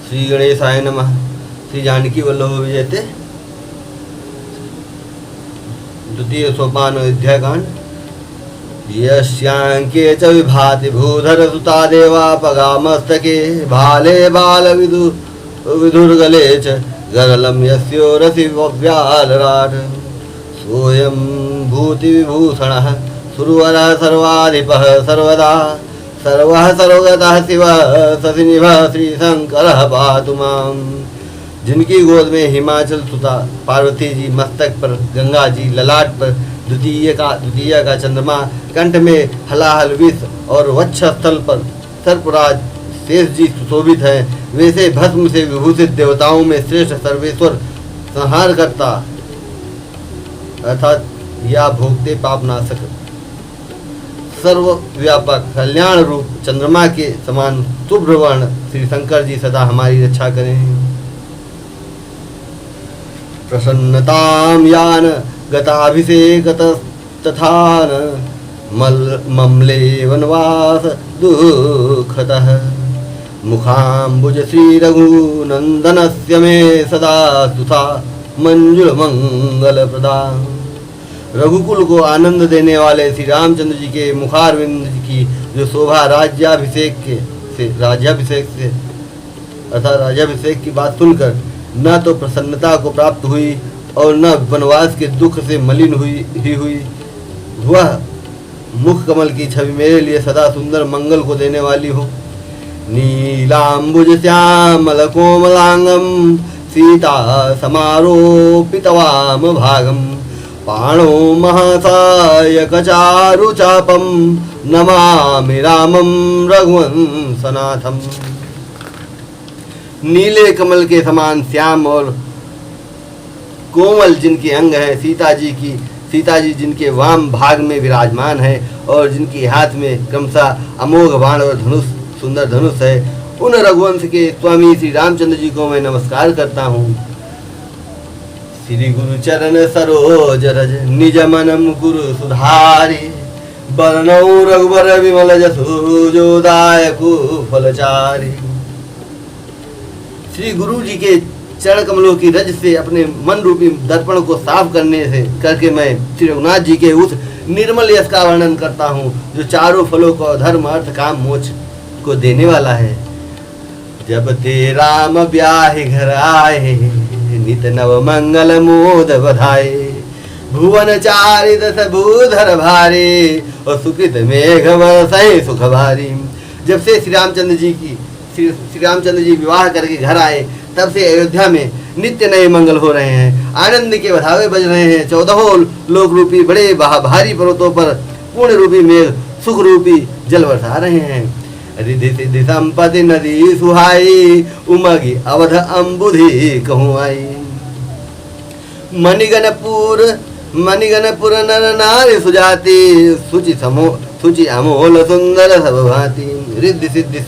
श्री गणेशाय नमः। श्री जानकी वल्लभ विजयते द्वितीय सोपान अयोध्याकांड। यस्यांके च विभाति भूधर सुता देवा पगामस्तके भाले बाल विधुर्गले च गरलं यस्योरसि व्यालराट सोऽयं भूति विभूषणः सुरवरः सर्वाधिपः सर्वदा सर्वः सर्वगतः शिवः शशिनिभः श्रीशंकरः पातु मां। जिनकी गोद में हिमाचल सुता पार्वती जी, मस्तक पर गंगा जी, ललाट पर द्वितीय का चंद्रमा, कंठ में हलाहल विष और वक्षस्थल पर सर्पराज शेष जी सुशोभित है, वैसे भस्म से विभूषित देवताओं में श्रेष्ठ सर्वेश्वर संहार करता अर्थात या भोगते पाप नाशक सर्वव्यापक कल्याण रूप चंद्रमा के समान शुभ्र वर्ण श्री शंकर जी सदा हमारी रक्षा करें। प्रसन्नतां यान गताभिषेकत तथान ममले वनवास दुःखतः मुखाम्बुज श्री रघुनंदनस्य मे सदा सुधा मंजुल मंगल प्रदान। रघुकुल को आनंद देने वाले श्री रामचंद्र जी के मुखारविंद की जो शोभा राज्याभिषेक से अर्थात राज्याभिषेक की बात सुनकर न तो प्रसन्नता को प्राप्त हुई और न वनवास के दुख से मलिन हुई। वह मुख कमल की छवि मेरे लिए सदा सुंदर मंगल को देने वाली हो। नीलांबुज श्यामल कोमलांगम सीता समारोपितवाम भागम पाणो महासायक चारु चापम नमामि रामम रघुवंशनाथम। नीले कमल के समान श्याम और कोमल जिनके अंग है, सीता जी जिनके वाम भाग में विराजमान है और जिनके हाथ में क्रमशः अमोघ बाण और सुंदर धनुष है, उन रघुवंश के स्वामी श्री रामचंद्र जी को मैं नमस्कार करता हूँ। श्री गुरु चरण सरोज रज निज मनम गुरु सुधारी बरनऊ रघुबर विमल जसु जो दायकु फलचारी। श्री गुरु जी के चरण कमलों की रज से अपने मन रूपी दर्पण को साफ करके मैं श्री रघुनाथ जी के उस निर्मल यश का वर्णन करता हूँ जो चारों फलों को धर्म अर्थ काम मोक्ष को देने वाला है। जब ते राम ब्याहि घर आए नित नव मंगल मोद बधाए भुवन चारि दस भूधर भारे और सुकृत मेघ बरसहि सुख भारी। जब से श्री रामचंद्र जी विवाह करके घर आए तब से अयोध्या में नित्य नए मंगल हो रहे हैं, आनंद के बधावे बज रहे हैं। 14 लोक रूपी बड़े भारी पर्वतों पर पूर्ण रूपी मेघ सुख रूपी जल बरसा रहे हैं। रिधि सिद्धि संपत्ति नदी सुहाई उमगी अवध अम्बुधि कहूँ आई। मणिगणपुर नर नारी सुजाति सुचि अमोल सुंदर सब भांति। रिद्धि सिद्धि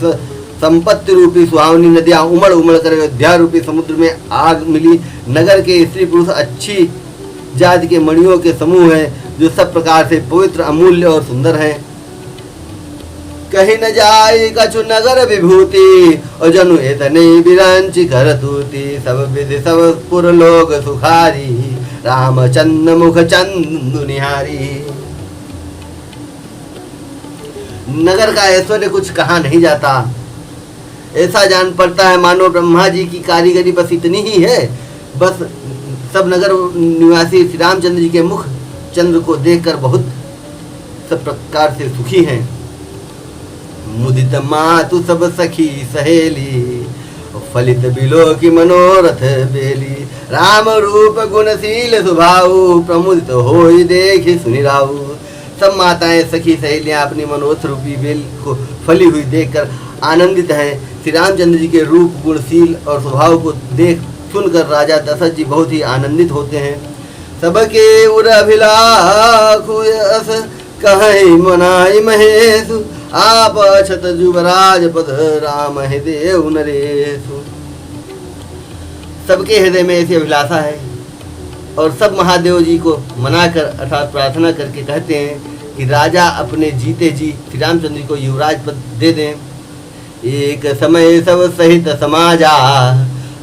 संपत्ति रूपी सुहावनी नदियां उमड़ उमड़ कर अयोध्या रूपी समुद्र में आग मिली। नगर के स्त्री पुरुष अच्छी जाति के मणियों के समूह हैं जो सब प्रकार से पवित्र अमूल्य और सुंदर हैं। कहीं न जाए कछु नगर विभूति और जनु एतने बिरंची करतूति। सब विधि सब पुर लोग सुखारी रामचंद मुख चंदु निहारी। नगर का ऐश्वर्य कुछ कहा नहीं जाता, ऐसा जान पड़ता है मानो ब्रह्मा जी की कारीगरी बस इतनी ही है। बस सब नगर निवासी श्री रामचंद्र जी के मुख चंद्र को देखकर बहुत सब प्रकार से सुखी हैं। मुदित मातु सब सखी सहेली फलित बिलो की मनोरथ बेली। राम रूप गुणशील स्वभाव प्रमुदित होई देखि सुनि राऊ। सब माताएं सखी सहेलियां अपनी मनोरथ रूपी बेल को फली हुई देखकर आनंदित हैं। श्री रामचंद्र जी के रूप गुणशील और स्वभाव को देख सुनकर राजा दशरथ जी बहुत ही आनंदित होते हैं। सबके उर अभिलाखु यस कहीं मनाई महेशु आप अछत जुबराज पद राम देव नरेशु। सबके हृदय में ऐसी अभिलाषा है और सब महादेव जी को मनाकर अर्थात प्रार्थना करके कहते हैं कि राजा अपने जीते जी श्री रामचंद्र जी को युवराज पद दे दें। एक समय सब सहित समाजा,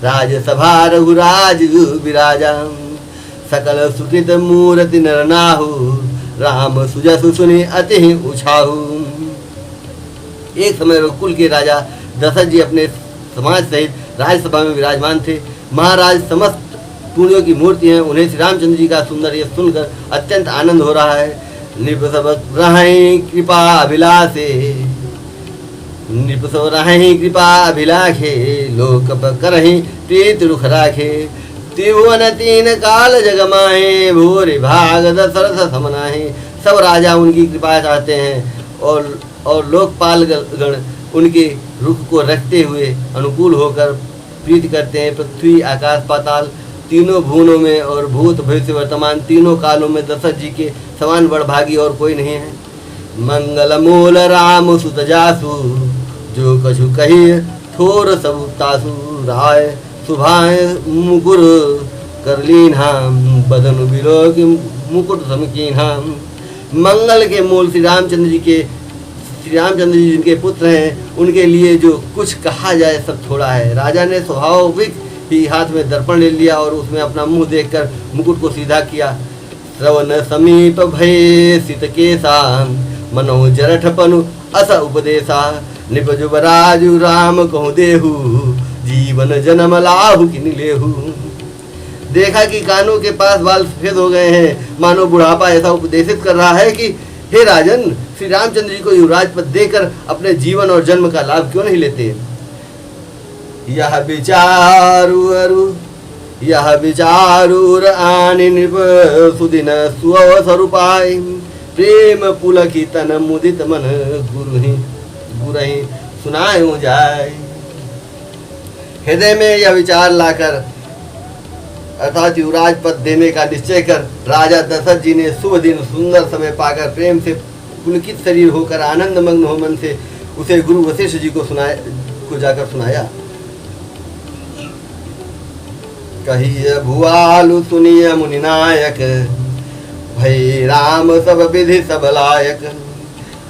राजसभा रघुराज विराजा। सकल सुकृत मूर्ति नरनाहु, राम सुजसु सुनि अति उछाहु। एक समय रघुकुल के राजा दशरथ जी अपने समाज सहित राज्यसभा में विराजमान थे। महाराज समस्त पुण्यों की मूर्ति हैं। उन्हें श्री रामचंद्र जी का सुंदर यश सुनकर अत्यंत आनंद हो रहा है। नृप सब रहें कृपा अभिलाषे, नृप सब रहें कृपा अभिलाषे, लोक करहीं प्रीत रुख राखे। त्रिभुवन तीन काल जगमाहे, भूरि भाग दशरथ समनाहे। सब राजा उनकी कृपा चाहते हैं और लोकपाल गण उनके रुख को रखते हुए अनुकूल होकर प्रीति करते हैं। पृथ्वी आकाश पाताल तीनों भुवनों में और भूत भविष्य वर्तमान तीनों कालों में दशरथ जी के समान बड़भागी और कोई नहीं है। मंगल मूल राम सुत जासु, जो कछु कही थोर सब तासु। राय सुभाए मुकुर करलीन्हा, बदन बिलो की मुकुट समकीन्हा। मंगल के मूल श्री रामचंद्र जी जिनके पुत्र हैं, उनके लिए जो कुछ कहा जाए सब थोड़ा है। राजा ने स्वाभाविक ही हाथ में दर्पण ले लिया और उसमें अपना मुंह देखकर मुकुट को सीधा किया। श्रवण समीप भय सित केसा, मनो जरठपनु अस उपदेशा। निप जुबराजु राम कहूँ देहु, जीवन जन्म लाहु किन लेहु। देखा कि कानों के पास बाल सफेद हो गए हैं, मानो बुढ़ापा ऐसा उपदेशित कर रहा है कि हे राजन, श्री रामचंद्र जी को युवराज पद देकर अपने जीवन और जन्म का लाभ क्यों नहीं लेते। यह विचारूर आनि नृप सुदिन स्वरूपाय। प्रेम पुलकी तन मुदित मन, गुरहि सुनायो जाय। हृदय में यह विचार लाकर अर्थात युवराज पद देने का निश्चय कर राजा दशरथ जी ने शुभ दिन सुंदर समय पाकर प्रेम से पुलकित शरीर होकर आनंद मग्न हो मन से उसे गुरु वशिष्ठ जी को जाकर सुनाया। कहिए भुआलु सुनिय मुनिनायक, भई राम सब विधि सब लायक।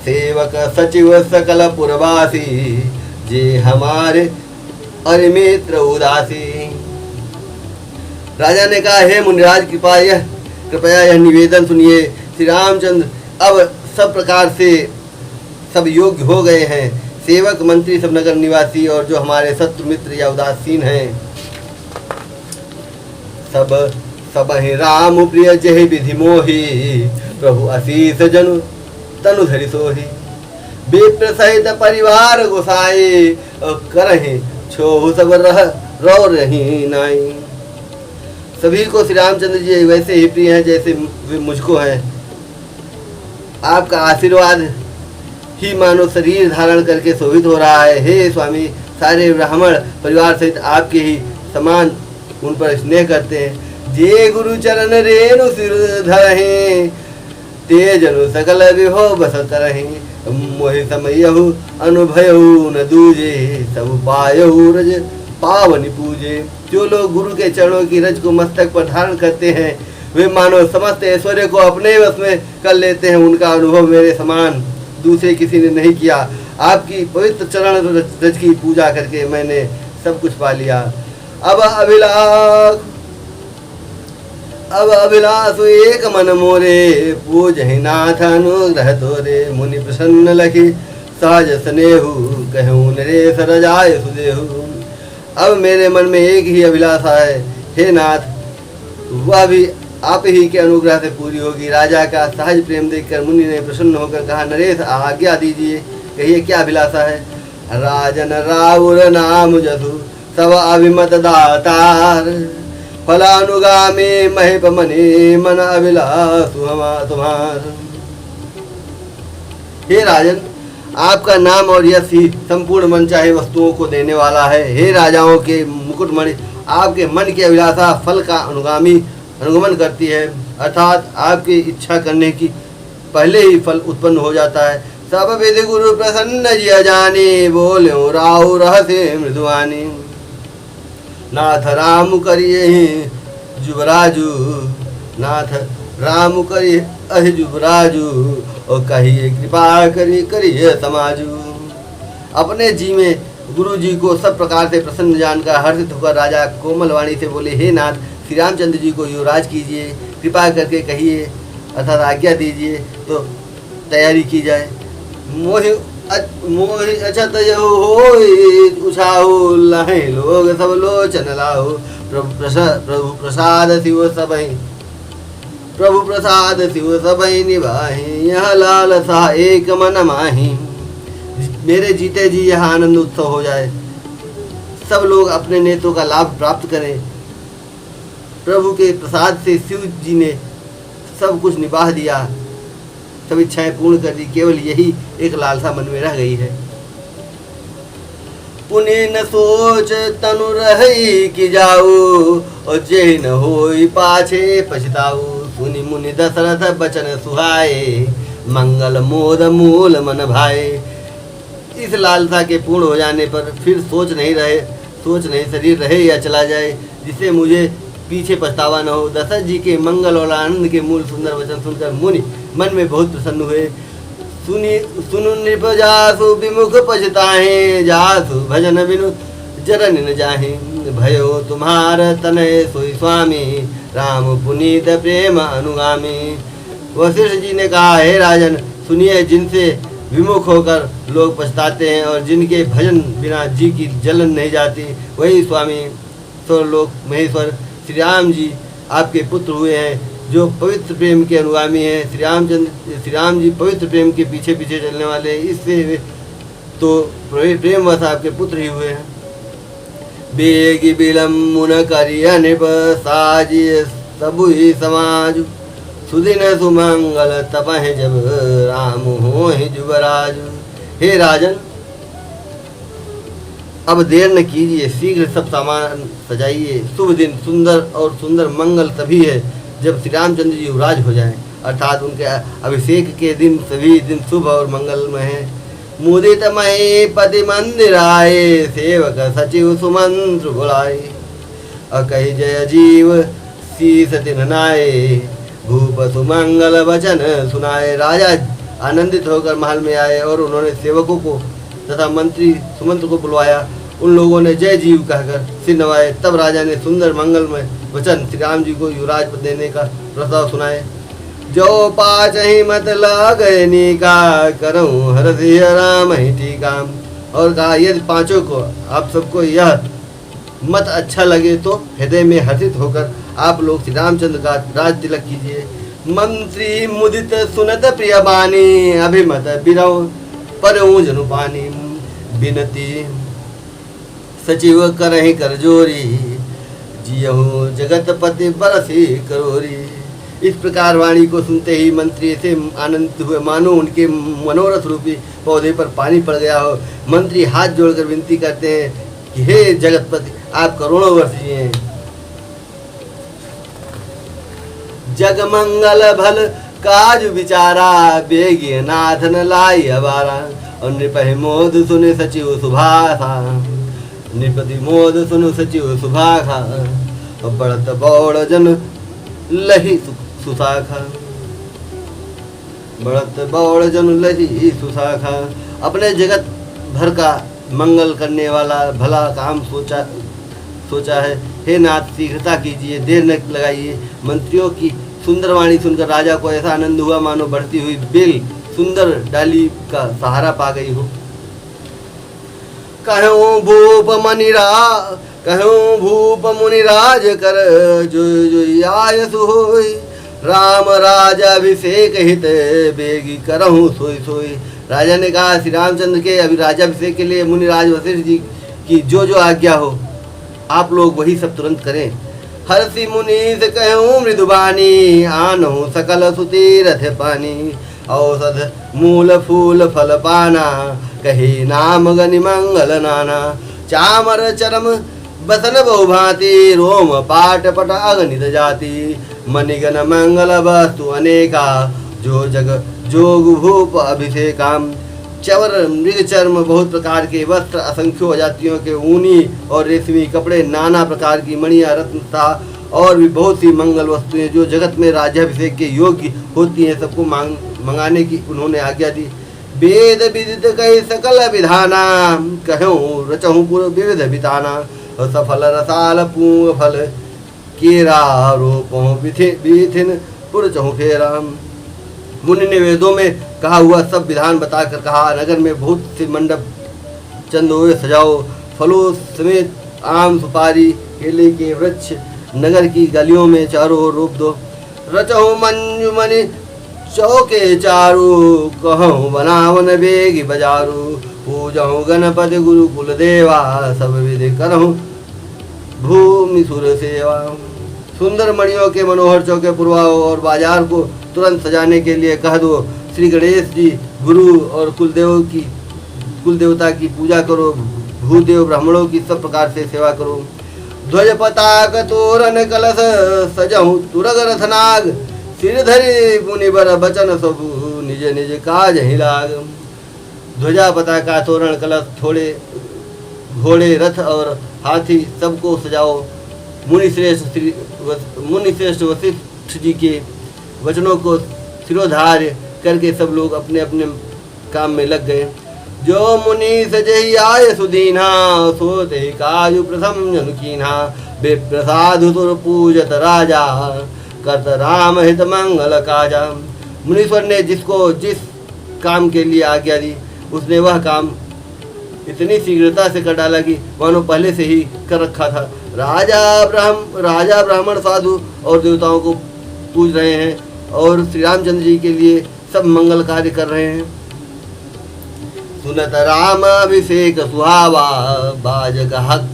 सेवक सचिव सकल पुरवासी, जे हमारे अरिमित्र उदासी। राजा ने कहा, हे मुनिराज कृपया यह निवेदन सुनिए। श्री रामचंद्र अब सब प्रकार से सब योग्य हो गए हैं। सेवक मंत्री सब नगर निवासी और जो हमारे शत्रु मित्र या उदासीन हैं, सब ही राम प्रिय जय विधि मोही। प्रभु आशीष जनु तनु धरि सोही। विप्र सहित परिवार गोसाई, करहि छोहु सब रो रही नाई। सभी को श्री रामचंद्र जी वैसे ही प्रिय हैं जैसे वे मुझको हैं। आपका आशीर्वाद ही मानो शरीर धारण करके शोभित हो रहा है। हे स्वामी, सारे ब्राह्मण परिवार सहित आपके ही समान उन पर स्नेह करते हैं। जे गुरु चरण रेणु सिर धरहि, तेजनु सकल विभो बसत रहि। मोहि समयहु अनुभयहु न दूजे, सब पायहु रज पावनि पूजे। जो लोग गुरु के चरणों की रज को मस्तक पर धारण करते हैं, वे मानो समस्त ऐश्वर्य को अपने वश में कर लेते हैं। उनका अनुभव मेरे समान दूसरे किसी ने नहीं किया। आपकी पवित्र चरण रज की पूजा करके मैंने सब कुछ पा लिया। अब अभिलाष एक मन मोरे, पूजहि नाथ अनुग्रह तोरे। मुनि प्रसन्न लखी सहज स्नेहु, कहूँ नरेश रजाय सुदेहु। अब मेरे मन में एक ही अभिलाषा है, हे नाथ, वह भी आप ही के अनुग्रह से पूरी होगी। राजा का सहज प्रेम देखकर मुनि ने प्रसन्न होकर कहा, नरेश आज्ञा दीजिए, कहिए क्या अभिलाषा है। राजन राउर नाम जसु, सब अभिमत दातार। फलानुगामी महिप मनि, मन अभिलाषु तुम्हार। हे राजन, आपका नाम और यश ही संपूर्ण मन चाहे वस्तुओं को देने वाला है। हे राजाओं के मुकुटमणि, आपके मन की अभिलाषा फल का अनुगमन करती है, अर्थात आपकी इच्छा करने की पहले ही फल उत्पन्न हो जाता है। सब विधि गुरु प्रसन्न जिया जानी, बोल्यो राहु रहसे मृदुवानी। नाथ राम करिए जुबराजू, नाथ राम करिए अहि जुबराजू। और कहिए कृपा करिए समाजू। अपने जी में गुरु जी को सब प्रकार से प्रसन्न जानकर हर्षित होकर राजा कोमल वाणी से बोले, हे नाथ, श्री रामचंद्र जी को युवराज कीजिए, कृपा करके कहिए अर्थात आज्ञा दीजिए तो तैयारी की जाए। मोहि अछत होई उछाहो, लहे लोग सब लोचन लाहो, प्रभु प्रसाद शिव सबहि, प्रभु प्रसाद शिव सबहि निभाहि, यह लाल सा एक मन माही। मेरे जीते जी यह आनंद उत्सव हो जाए, सब लोग अपने नेत्रों का लाभ प्राप्त करें। प्रभु के प्रसाद से शिव जी ने सब कुछ निभा दिया, सब इच्छाएं पूर्ण कर दी, केवल यही एक लालसा मन में रह गई है। पुण्य न सोच तनु रही कि जाऊ, और जे न होई पाछे पछताऊ, सुनि मुनि दशरथ बचन सुहाए, मंगल मोद मूल मन भाए। इस लालसा के पूर्ण हो जाने पर फिर सोच नहीं शरीर रहे या चला जाए, जिससे मुझे पीछे पछतावा न हो। दशरथ जी के मंगल और आनंद के मूल सुंदर वचन सुनकर मुनि मन में बहुत प्रसन्न हुए। सुनु नृप जासु विमुख पछताहे, जासु भजन बिनु जरन न जाहे, भयो तुम्हार तनय सोई स्वामी, राम पुनीत प्रेम अनुगामी। वशिष्ठ जी ने कहा, हे राजन, सुनिए, जिनसे विमुख होकर लोग पछताते हैं और जिनके भजन बिना जी की जलन नहीं जाती, वही स्वामी स्वर्लोक महेश्वर श्री राम जी आपके पुत्र हुए हैं, जो पवित्र प्रेम के अनुगामी हैं। श्री राम जी पवित्र प्रेम के पीछे पीछे चलने वाले, इससे तो प्रेमवश आपके पुत्र ही हुए हैं। बेगी बिलम मुन करिय नृप, साजिय सबु ही समाज, सुदिन सुमंगल तपह जब, राम हो जुबराज। हे राजन, अब देर न कीजिए, शीघ्र सब सामान सजाइए। शुभ दिन सुंदर और सुंदर मंगल तभी है जब श्री रामचंद्र जी युवराज हो जाएं, अर्थात उनके अभिषेक के दिन सभी दिन शुभ और मंगलमय हैं। मुदित महे पति मंदिर आए, सेवक सचिव सुमंत्र बुलाए, अकहि जय जीव शीस तिन्हनाए, भूप सुमंगल वचन सुनाए। राजा आनंदित होकर महल में आए और उन्होंने सेवकों को तथा मंत्री सुमंत्र को बुलवाया। उन लोगों ने जय जीव कहकर सिर नवाए। तब राजा ने सुंदर मंगलमय वचन श्री राम जी को युवराज पद देने का प्रस्ताव सुनाए। जो पाँच ही मत लागनी का, करूँ हरसिय राम ही टीका। और कहा, यदि पांचों को आप सबको यह मत अच्छा लगे तो हृदय में हर्षित होकर आप लोग श्री रामचंद्र का राज तिलक कीजिए। मंत्री मुदित सुनत प्रिय बानी, अभिमत बिरव परऊं जनु पानी, बिनती सचिव करहि कर जोरी, जियहु जगतपति बरसी करोरी। इस प्रकार वाणी को सुनते ही मंत्री ऐसे आनंदित हुए मानो उनके मनोरथ रूपी पौधे पर पानी पड़ गया हो। मंत्री हाथ जोड़कर विनती करते हैं कि हे जगतपति, आप करोड़ों वर्ष जिए। जग मंगल भल काज विचारा, बेगी नाथ न लाई अबारा। और नृपहि मोद सुने सचिव सुभाषा, नृपति मोद सुनु सचिव सुभाखा। और बढ़त बौड़ जन लही सुशाखा, बढ़त बौड़ जन लही सुशाखा। अपने जगत भर का मंगल करने वाला भला काम सोचा है। हे नाथ, शीघ्रता कीजिए, देर न लगाइए। मंत्रियों की सुंदर वाणी सुनकर राजा को ऐसा आनंद हुआ मानो बढ़ती हुई बेल सुंदर डाली का सहारा पा गई हो। कहूँ भूप मुनिराज कर, जो जो आयस होई। राम राजाभिषेक हित, बेगी करहूँ सोई सोई। राजा ने कहा, श्री रामचंद्र के अभी राजाभिषेक के लिए मुनिराज वशिष्ठ जी की जो जो आज्ञा हो आप लोग वही सब तुरंत करें। हर्षि मुनीस कहूँ मृदुबानी, आनहु सकल सुतीरथ पानी। औषध मूल फूल फल पाना, कही नाम गनि मंगल नाना। चामर चरम बसन बहुभांति, रोम पाट पट अगणित जाति। मणिगण मंगल वस्तु अनेका, जो जग जोग भूप अभिषेकाम। चवर मृग चर्म बहुत प्रकार के वस्त्र, असंख्यों जातियों के ऊनी और रेशमी कपड़े, नाना प्रकार की मणियां रत्न था और भी बहुत सी मंगल वस्तुएं जो जगत में राज्याभिषेक के योग्य होती हैं, सबको मंगाने की उन्होंने आज्ञा दी। वेद विदित कही सकल विधाना, कहूँ रचहूँ पूर्व विविध बिताना। सफल रसाल पूंग फल केरा, रोपहूँ विथिन पुरचहूँ फेरा। मुनि ने वेदों में कहा हुआ सब विधान बताकर कहा, नगर में बहुत से मंडप चंदोए सजाओ, फलों समेत आम सुपारी केले के वृक्ष नगर की गलियों में चारों ओर रोप दो। रचहूँ मंजुमनि चौके चारू, कहूँ बनावन बेगी बजारू। पूजहूँ गणपति गुरु कुल देवा, सब विधि करहूँ भूमि सुर सेवा। सुंदर मणियों के मनोहर चौके पुरवाओ और बाजार को तुरंत सजाने के लिए कह दो। श्री गणेश जी गुरु और कुल देवता की पूजा करो। भूदेव ब्राह्मणों की सब प्रकार से सेवा करो। ध्वज पताक तोरण कलश सजहूँ तुरग रथनाग, सिर धरि मुनिवर बचन सबु निज निज काज ही लाग। ध्वजा पताका तोरण कलश थोड़े घोड़े रथ और हाथी सबको सजाओ। मुनि श्रेष्ठ वशिष्ठ जी के वचनों को सिरोधार्य करके सब लोग अपने अपने काम में लग गए। जो मुनि सजहि आय सुदीना, सोते काजु प्रथम जनु कीन्हा। विप्रसाधु सुर पूजत राजा, करत राम हित मंगल काजा। मुनीश्वर ने जिसको जिस काम के लिए आज्ञा दी, उसने वह काम इतनी शीघ्रता से कर डाला कि मानो पहले से ही कर रखा था। राजा ब्राह्मण साधु और देवताओं को पूज रहे हैं और श्री रामचंद्र जी के लिए सब मंगल कार्य कर रहे हैं। सुनत राम अभिषेक सुहावा, बाज गहक।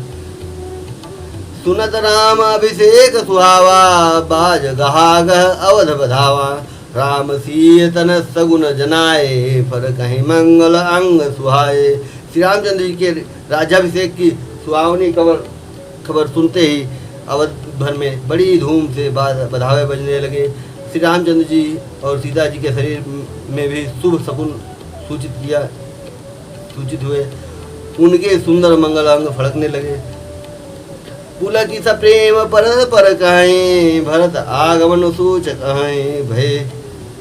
सुनत राम अभिषेक सुहावा, बाज गहाग अवध बधावा। राम सीय तन सगुन जनाए, पर कहीं मंगल अंग सुहाए। श्री रामचंद्र जी के राज्याभिषेक की सुहावनी खबर सुनते ही अवध भर में बड़ी धूम से बधावे बजने लगे। श्री रामचंद्र जी और सीता जी के शरीर में भी शुभ शकुन सूचित हुए। उनके सुंदर मंगल अंग फड़कने लगे। पुलकित स प्रेम पर कहीं, भरत आगमन सूचक हैं। भय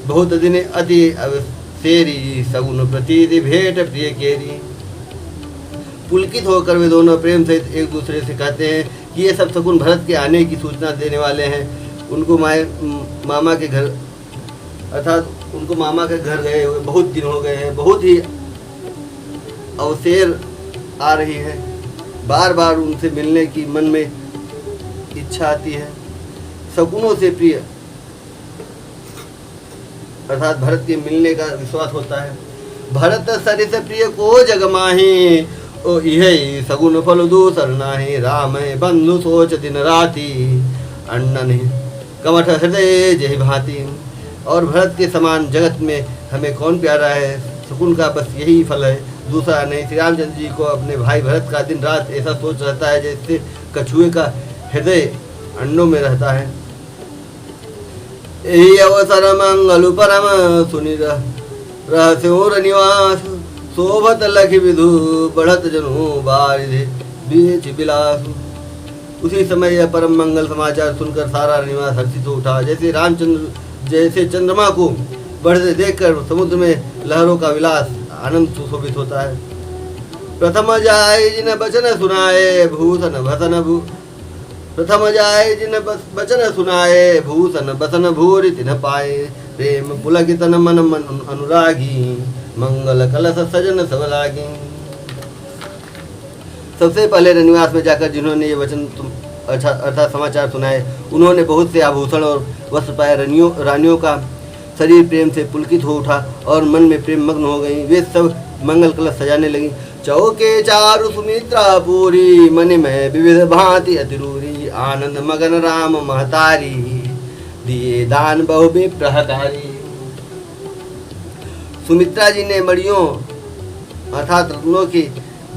बहुत दिन अति अवसेरी, सगुन प्रतीति भेंट प्रिय केरी। पुलकित होकर वे दोनों प्रेम सहित एक दूसरे से कहते हैं कि ये सब शकुन भरत के आने की सूचना देने वाले हैं। उनको मामा के घर अर्थात उनको मामा के घर गए हुए बहुत दिन हो गए हैं। बहुत ही अवसेर आ रही है। बार बार उनसे मिलने की मन में इच्छा आती है। शकुनों से प्रिय अर्थात भरत के मिलने का विश्वास होता है। भरत सरिस प्रिय को जग माही, ओ इहे सगुन फल दूसर नाही। राम बंधु सोच दिन राति, अन्नन कमठ हृदय जय भांति। और भरत के समान जगत में हमें कौन प्यारा है। शकुन का बस यही फल है, दूसरा नहीं। श्री रामचंद्र जी को अपने भाई भरत का दिन रात ऐसा सोच रहता है जैसे कछुए का हृदय अंडों में रहता है। यही अवसर मंगल परम सुनि रहस्योर निवास, शोभत लखि विधु बढ़त जनु बारिधि बीच बिलास। उसी समय यह परम मंगल समाचार सुनकर सारा निवास हर्षित हो उठा। जैसे चंद्रमा को बढ़ते देखकर समुद्र में लहरों का विलास आनंद सुशोभित होता है। प्रथम जाय जिन बचन सुनाए, भूषण भसन प्रथम जाय जिन बचन सुनाए, भूषण बसन भूरि तिन्ह पाए। प्रेम पुलकितन मन अनुरागी, मंगल कलश सजन सब लागी। सबसे पहले रनिवास में जाकर जिन्होंने ये वचन अर्थात समाचार सुनाए, उन्होंने बहुत से आभूषण और वस्त्र पाए। रानियों का शरीर प्रेम से पुलकित हो उठा और मन में प्रेम मग्न हो गई। वे सब मंगल कलश सजाने लगी। चौके चारु सुमित्रा पूरी, मन में विविध भांति अतिरूरी। आनंद मगन राम महतारी, दिए दान बहु विप्रहकारी। सुमित्रा जी ने मणियों अर्थात रत्नों की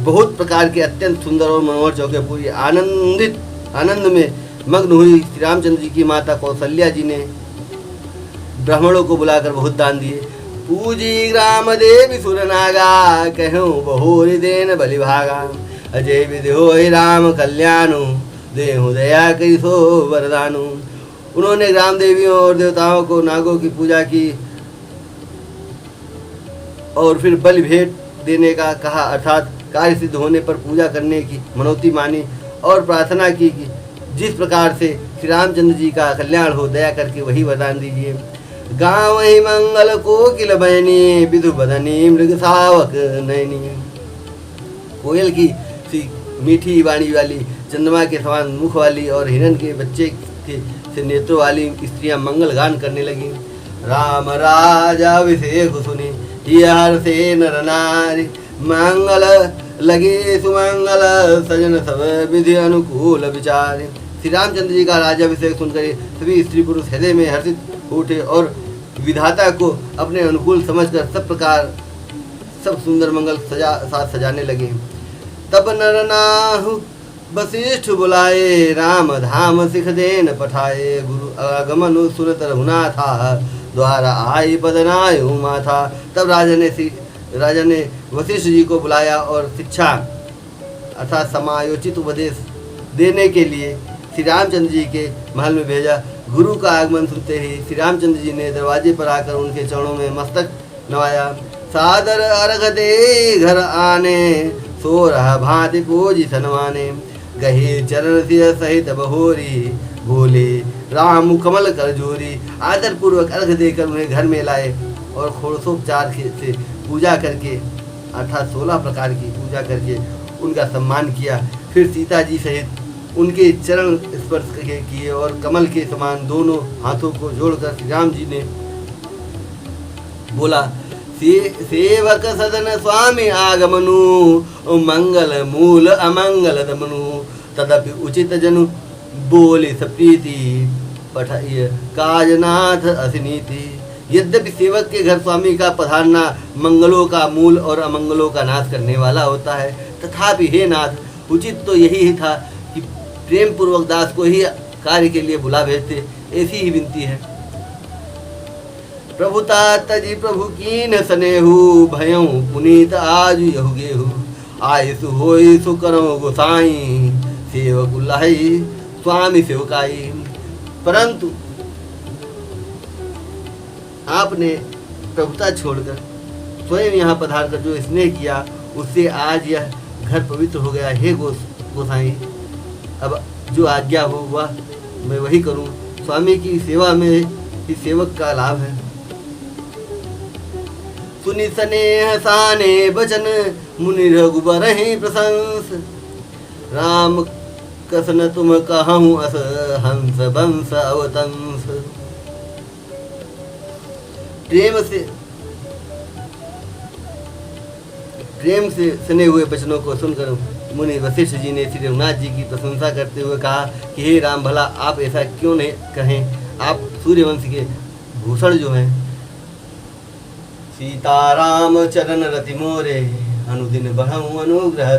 बहुत प्रकार के अत्यंत सुंदर और मनोहर चौके पूरी आनंद में मग्न हुई। श्री रामचंद्र जी की माता कौशल्या जी ने ब्राह्मणों को बुलाकर बहुत दान दिए। पूजी ग्राम देवी सुरनागा, कहूँ बहुरी देन बलिभागा। अजय विधि हो राम कल्याणु, देहु दया कई सो वरदानु। उन्होंने ग्राम देवियों और देवताओं को नागों की पूजा की और फिर बलि भेंट देने का कहा, अर्थात कार्य सिद्ध होने पर पूजा करने की मनौती मानी और प्रार्थना की कि जिस प्रकार से श्री रामचंद्र जी का कल्याण हो, दया करके वही वरदान दीजिए। गाँव ही मंगल कोकिल बहनी, विधु बदनी मृग सावक नैनी। कोयल की सी मीठी वाणी वाली, चंद्रमा के समान मुख वाली और हिरण के बच्चे के से नेत्रों वाली स्त्रियां मंगल गान करने लगी। राम राजा अभिषेक सुनी, हर से नर नारी, मंगल लगे सुमंगल सजन सब विधि अनुकूल विचार। श्री रामचंद्र जी का राज्याभिषेक सुनकर सभी स्त्री पुरुष हृदय में हर्षित उठे और विधाता को अपने अनुकूल समझकर सब प्रकार सब सुंदर मंगल साथ सजाने लगे। तब नर नाहु वशिष्ठ बुलाए, राम धाम सिख देन पठाए। गुरु आगमन सुनत रघुना था, द्वारा आई बदनाय उमा था। तब राजा ने वशिष्ठ जी को बुलाया और शिक्षा अर्थात समायोचित उपदेश देने के लिए श्री रामचंद्र जी के महल में भेजा। गुरु का आगमन सुनते ही श्री रामचंद्र जी ने दरवाजे पर आकर उनके चरणों में मस्तक नवाया। सादर अर्घ दे घर आने, सो रहा भांति पूजी सनवाने। गहे चरण सिय सहित बहोरी, बोले राम कमल कर जोरी। आदर पूर्वक अर्घ देकर उन्हें घर में लाए और षोडशोपचार से पूजा करके अर्थात 16 प्रकार की पूजा करके उनका सम्मान किया। फिर सीता जी सहित उनके चरण स्पर्श किए और कमल के समान दोनों हाथों को जोड़कर श्री राम जी ने बोला, सेवक सदन स्वामी आगमनु, मंगल मूल अमंगल दमनु। तदपि उचित जनु बोले सप्रीति, पठाइय काजनाथ असिनीति। यद्यपि सेवक के घर स्वामी का पधारना मंगलों का मूल और अमंगलों का नाश करने वाला होता है, तथापि हे नाथ, उचित तो यही था कि प्रेम पूर्वक दास को ही कार्य के लिए बुला भेजते। ऐसी ही विनती है। प्रभुता तजी प्रभु कीन सनेहु, भयऊ पुनीत आज यहु गेहु। आयसु होई सु करो गोसाई, सेवक उल्लाही स्वामी सेवकाई। परंतु आपने प्रभुता छोड़कर स्वयं यहाँ पधार कर जो स्नेह किया, उससे आज यह घर पवित्र हो गया। हे गोसाई, अब जो आज्ञा हो वह मैं वही करूं। स्वामी की सेवा में ही सेवक का लाभ है। सुनि स्नेह साने बचन, मुनि रघुबर ही प्रशंस। राम कसन तुम कहूँ अस, हंस बंस अवतंस। प्रेम से सुने हुए वचनों को सुनकर मुनि वशिष्ठ जी ने श्री रघुनाथ जी की प्रशंसा करते हुए कहा कि हे राम, भला आप ऐसा क्यों नहीं कहें। आप सूर्यवंश के भूषण जो हैं। सीताराम चरण रति मोरे, अनुदिन बढ़ऊं अनुग्रह।